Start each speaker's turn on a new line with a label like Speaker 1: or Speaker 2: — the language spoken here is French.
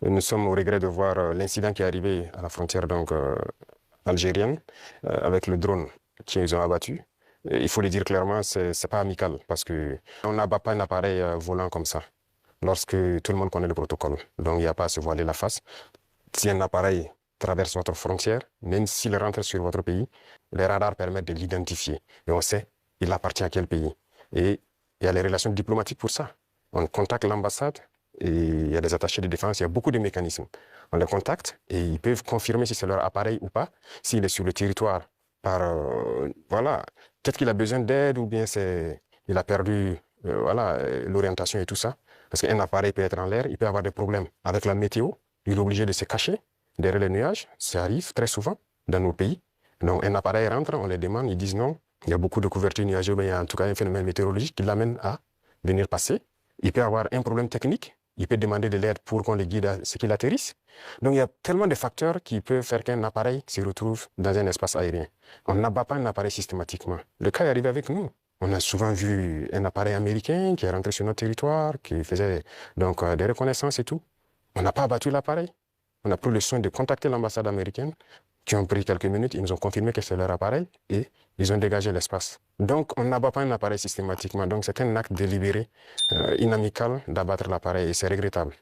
Speaker 1: Nous sommes au regret de voir l'incident qui est arrivé à la frontière algérienne avec le drone qu'ils ont abattu. Et il faut le dire clairement, c'est pas amical parce que on n'abat pas un appareil volant comme ça lorsque tout le monde connaît le protocole. Donc il n'y a pas à se voiler la face. Si un appareil traverse votre frontière, même s'il rentre sur votre pays, les radars permettent de l'identifier et on sait il appartient à quel pays. Et il y a les relations diplomatiques pour ça. On contacte l'ambassade et il y a des attachés de défense, il y a beaucoup de mécanismes. On les contacte et ils peuvent confirmer si c'est leur appareil ou pas, s'il est sur le territoire par, voilà, peut-être qu'il a besoin d'aide ou bien il a perdu, voilà, l'orientation et tout ça. Parce qu'un appareil peut être en l'air, il peut avoir des problèmes avec la météo, il est obligé de se cacher derrière les nuages, ça arrive très souvent dans nos pays. Donc un appareil rentre, on les demande, ils disent non, il y a beaucoup de couverture nuageuse, mais il y a en tout cas un phénomène météorologique qui l'amène à venir passer. Il peut avoir un problème technique, il peut demander de l'aide pour qu'on le guide à ce qu'il atterrisse. Donc il y a tellement de facteurs qui peuvent faire qu'un appareil se retrouve dans un espace aérien. On n'abat pas un appareil systématiquement. Le cas est arrivé avec nous. On a souvent vu un appareil américain qui est rentré sur notre territoire, qui faisait des reconnaissances et tout. On n'a pas abattu l'appareil. On a pris le soin de contacter l'ambassade américaine, qui ont pris quelques minutes, ils nous ont confirmé que c'est leur appareil et ils ont dégagé l'espace. Donc, on n'abat pas un appareil systématiquement. Donc, c'est un acte délibéré, inamical d'abattre l'appareil et c'est regrettable.